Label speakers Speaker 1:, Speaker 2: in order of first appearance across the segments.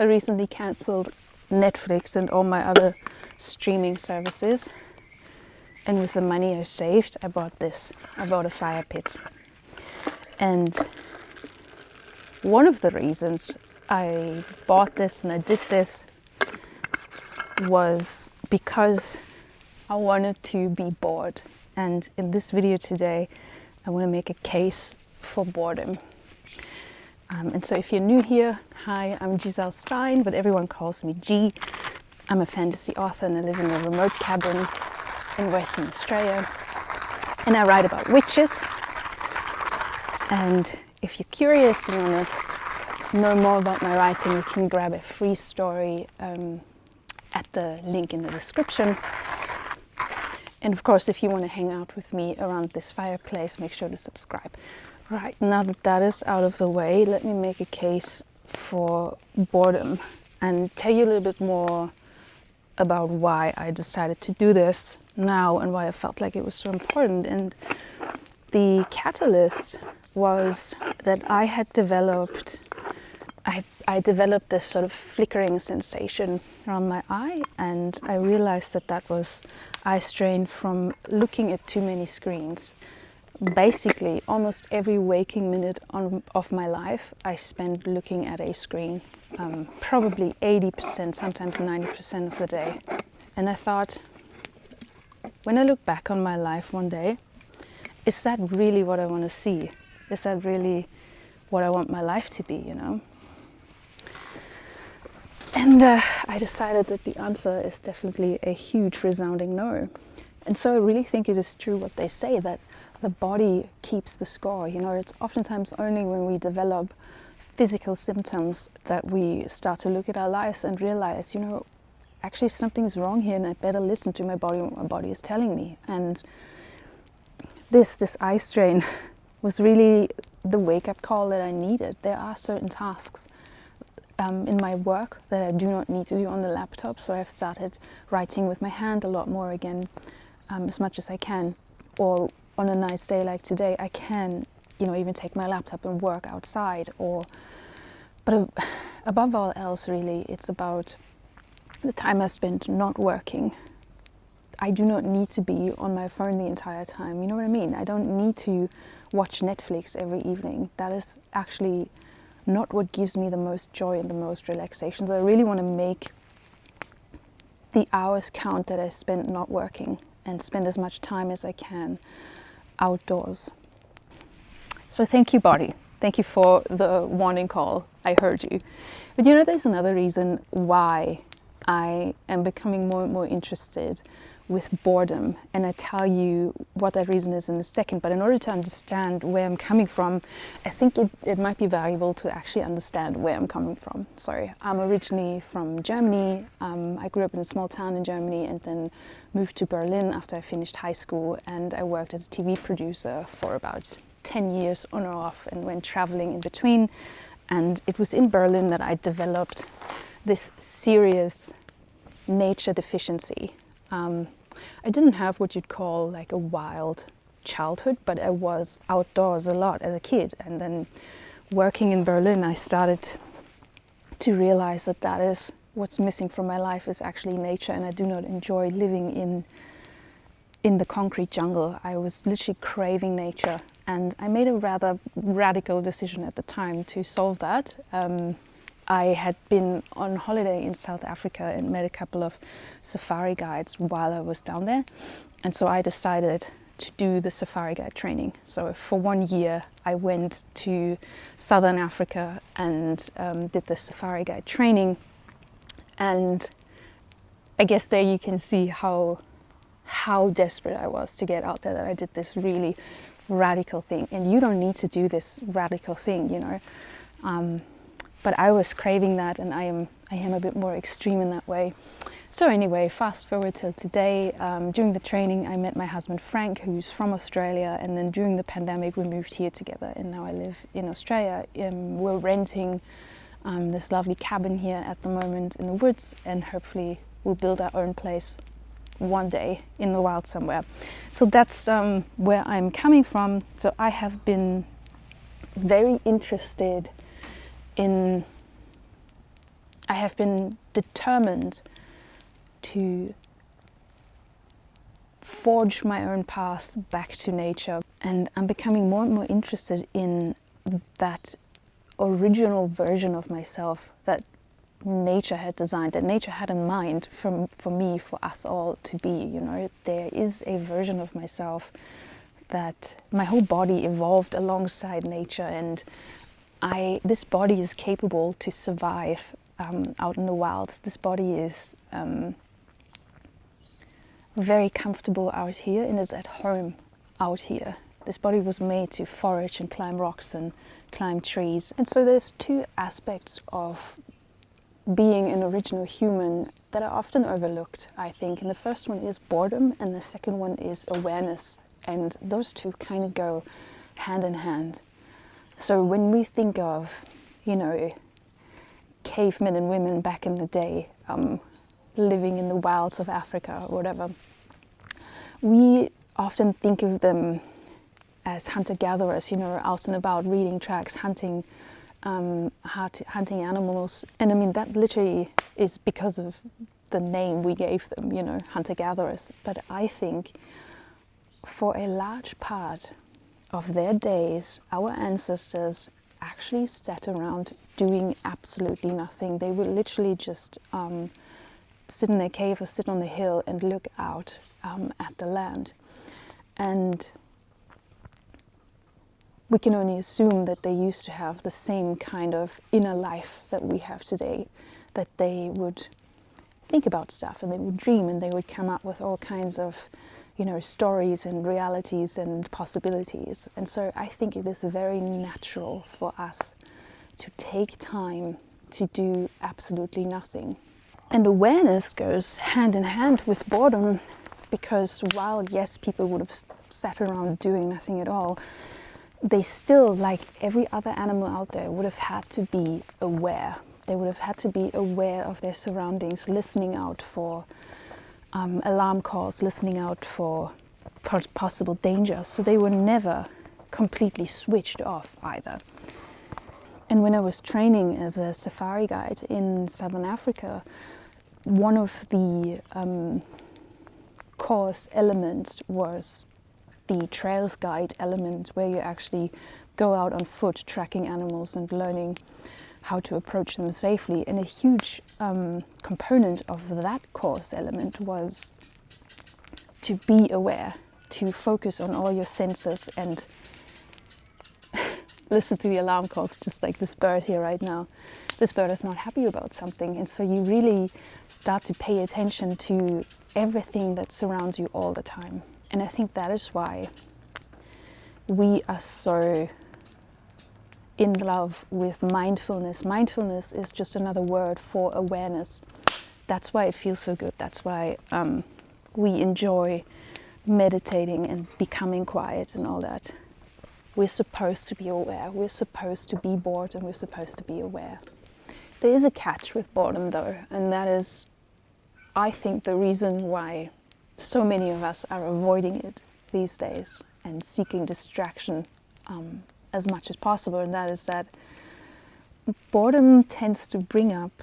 Speaker 1: I recently cancelled Netflix and all my other streaming services. And with the money I saved, I bought this. I bought a fire pit. And one of the reasons I bought this and I did this was because I wanted to be bored. And in this video today, I want to make a case for boredom. And so if you're new here, hi, I'm Giselle Stein, but everyone calls me G. I'm a fantasy author and I live in a remote cabin in Western Australia. And I write about witches. And if you're curious and want to know more about my writing, you can grab a free story at the link in the description. And of course, if you want to hang out with me around this fireplace, make sure to subscribe. Right, now that that is out of the way, let me make a case for boredom and tell you a little bit more about why I decided to do this now and why I felt like it was so important. And the catalyst was that I had developed, I developed this sort of flickering sensation around my eye, and I realized that that was eye strain from looking at too many screens. Basically, almost every waking minute of my life, I spent looking at a screen, probably 80%, sometimes 90% of the day. And I thought, when I look back on my life one day, is that really what I want to see? Is that really what I want my life to be, you know? And I decided that the answer is definitely a huge resounding no. And so I really think it is true what they say, that the body keeps the score. You know, it's oftentimes only when we develop physical symptoms that we start to look at our lives and realize, you know, actually something's wrong here and I better listen to my body, what my body is telling me. And this eye strain was really the wake-up call that I needed. There are certain tasks in my work that I do not need to do on the laptop, so I've started writing with my hand a lot more again, as much as I can. Or on a nice day like today, I can, you know, even take my laptop and work outside. But above all else, really, it's about the time I spent not working. I do not need to be on my phone the entire time. You know what I mean? I don't need to watch Netflix every evening. That is actually not what gives me the most joy and the most relaxation. So I really want to make the hours count that I spend not working and spend as much time as I can outdoors. So thank you, body. Thank you for the warning call. I heard you. But you know, there's another reason why I am becoming more and more interested with boredom, and I tell you what that reason is in a second. But in order to understand where I'm coming from, I think it might be valuable to actually understand where I'm coming from. Sorry, I'm originally from Germany. I grew up in a small town in Germany and then moved to Berlin after I finished high school, and I worked as a TV producer for about 10 years on or off and went traveling in between. And it was in Berlin that I developed this serious nature deficiency. I didn't have what you'd call like a wild childhood, but I was outdoors a lot as a kid. And then working in Berlin, I started to realize that that is what's missing from my life, is actually nature. And I do not enjoy living in the concrete jungle. I was literally craving nature. And I made a rather radical decision at the time to solve that. I had been on holiday in South Africa and met a couple of safari guides while I was down there. And so I decided to do the safari guide training. So for 1 year, I went to Southern Africa and did the safari guide training. And I guess there you can see how desperate I was to get out there, that I did this really radical thing. And you don't need to do this radical thing, you know. But I was craving that, and I am a bit more extreme in that way. So anyway, fast forward till today. During the training, I met my husband Frank, who's from Australia, and then during the pandemic, we moved here together, and now I live in Australia. We're renting this lovely cabin here at the moment in the woods, and hopefully we'll build our own place one day in the wild somewhere. So that's where I'm coming from. So I have been very interested in I have been determined to forge my own path back to nature, and I'm becoming more and more interested in that original version of myself that nature had designed, that nature had in mind for me, for us all to be. You know, there is a version of myself that my whole body evolved alongside nature, and this body is capable to survive out in the wilds. This body is very comfortable out here and is at home out here. This body was made to forage and climb rocks and climb trees. And so there's two aspects of being an original human that are often overlooked, I think. And the first one is boredom, and the second one is awareness. And those two kind of go hand in hand. So when we think of, you know, cavemen and women back in the day, living in the wilds of Africa or whatever, we often think of them as hunter-gatherers, you know, out and about, reading tracks, hunting animals. And I mean, that literally is because of the name we gave them, you know, hunter-gatherers. But I think for a large part of their days, our ancestors actually sat around doing absolutely nothing. They would literally just sit in a cave or sit on the hill and look out at the land. And we can only assume that they used to have the same kind of inner life that we have today, that they would think about stuff and they would dream and they would come up with all kinds of, you know, stories and realities and possibilities. And so I think it is very natural for us to take time to do absolutely nothing. And awareness goes hand in hand with boredom, because while, yes, people would have sat around doing nothing at all, they still, like every other animal out there, would have had to be aware. They would have had to be aware of their surroundings, listening out for alarm calls, listening out for possible danger. So they were never completely switched off either. And when I was training as a safari guide in Southern Africa, one of the course elements was the trails guide element, where you actually go out on foot tracking animals and learning how to approach them safely. And a huge component of that course element was to be aware, to focus on all your senses and listen to the alarm calls, just like this bird here right now. This bird is not happy about something, and so you really start to pay attention to everything that surrounds you all the time. And I think that is why we are so in love with mindfulness. Mindfulness is just another word for awareness. That's why it feels so good. That's why we enjoy meditating and becoming quiet and all that. We're supposed to be aware. We're supposed to be bored, and we're supposed to be aware. There is a catch with boredom though, and that is, I think, the reason why so many of us are avoiding it these days and seeking distraction as much as possible. And that is that boredom tends to bring up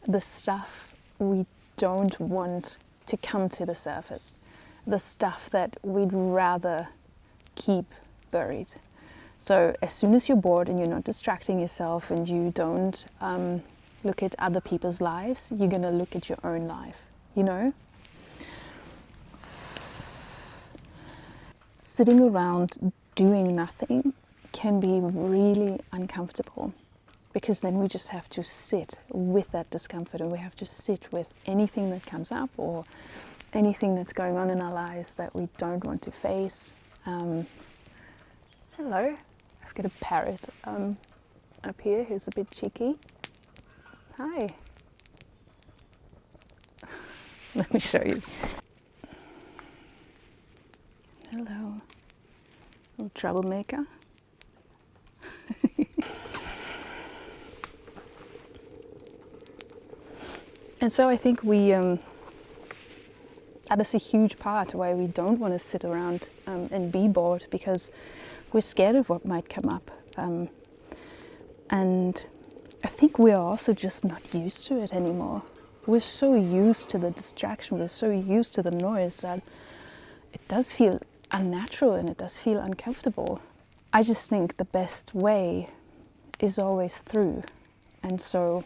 Speaker 1: the stuff we don't want to come to the surface, the stuff that we'd rather keep buried. So as soon as you're bored and you're not distracting yourself and you don't look at other people's lives, you're going to look at your own life, you know? Sitting around doing nothing can be really uncomfortable, because then we just have to sit with that discomfort, and we have to sit with anything that comes up or anything that's going on in our lives that we don't want to face. Hello, I've got a parrot up here who's a bit cheeky. Hi. Let me show you. Hello, little troublemaker. And so I think that is a huge part why we don't want to sit around and be bored, because we're scared of what might come up. And I think we are also just not used to it anymore. We're so used to the distraction, we're so used to the noise that it does feel unnatural and it does feel uncomfortable. I just think the best way is always through. And so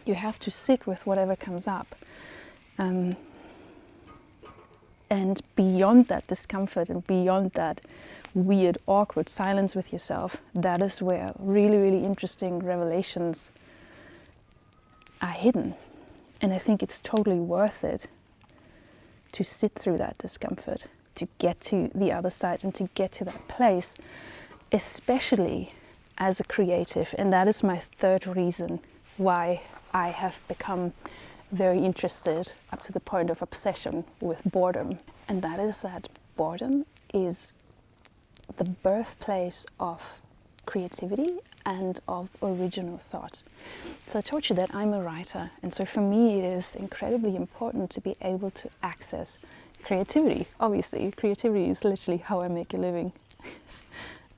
Speaker 1: you have to sit with whatever comes up. And beyond that discomfort and beyond that weird, awkward silence with yourself, that is where really, really interesting revelations are hidden. And I think it's totally worth it to sit through that discomfort, to get to the other side and to get to that place, especially as a creative. And that is my third reason why I have become very interested, up to the point of obsession, with boredom. And that is that boredom is the birthplace of creativity and of original thought. So I told you that I'm a writer, and so for me it is incredibly important to be able to access creativity. Obviously, creativity is literally how I make a living.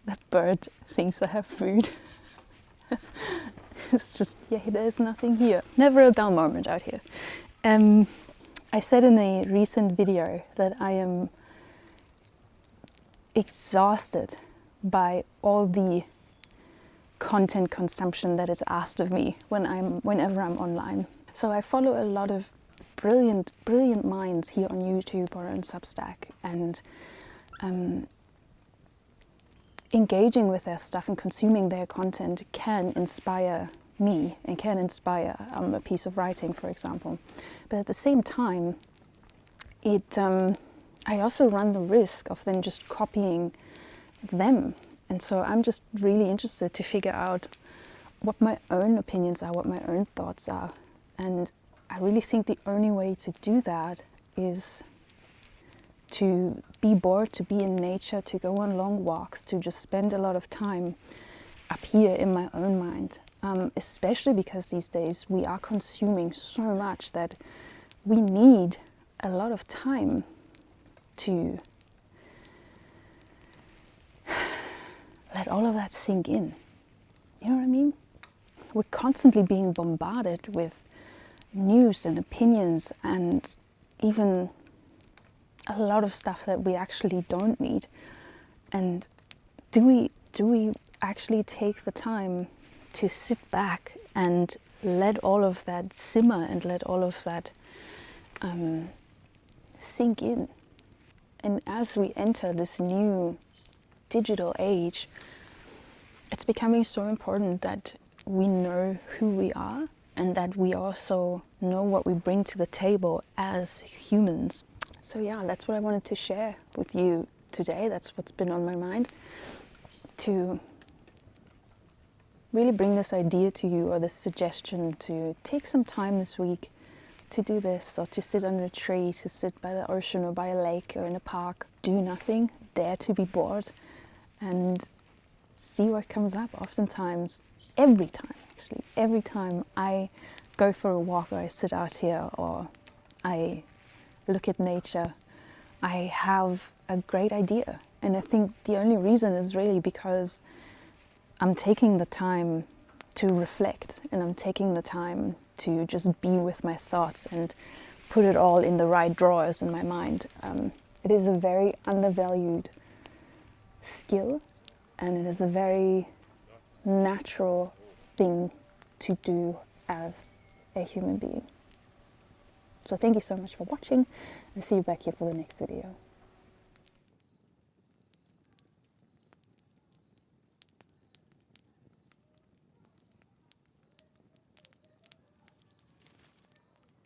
Speaker 1: That bird thinks I have food. It's just, yeah, there's nothing here. Never a dull moment out here. I said in a recent video that I am exhausted by all the content consumption that is asked of me whenever I'm online. So I follow a lot of brilliant minds here on YouTube or on Substack, and engaging with their stuff and consuming their content can inspire me and can inspire a piece of writing, for example. But at the same time, I also run the risk of then just copying them. And so I'm just really interested to figure out what my own opinions are, what my own thoughts are. And I really think the only way to do that is to be bored, to be in nature, to go on long walks, to just spend a lot of time up here in my own mind. Especially because these days we are consuming so much that we need a lot of time to let all of that sink in. You know what I mean? We're constantly being bombarded with news and opinions and even a lot of stuff that we actually don't need. And do we actually take the time to sit back and let all of that simmer and let all of that sink in? And as we enter this new digital age, it's becoming so important that we know who we are and that we also know what we bring to the table as humans. So yeah, that's what I wanted to share with you today. That's what's been on my mind, to really bring this idea to you, or this suggestion to take some time this week to do this, or to sit under a tree, to sit by the ocean or by a lake or in a park, do nothing, dare to be bored, and see what comes up. Oftentimes, every time I go for a walk, or I sit out here, or I look at nature, I have a great idea. And I think the only reason is really because I'm taking the time to reflect, and I'm taking the time to just be with my thoughts and put it all in the right drawers in my mind. It is a very undervalued skill, and it is a very natural thing to do as a human being. So thank you so much for watching, and see you back here for the next video.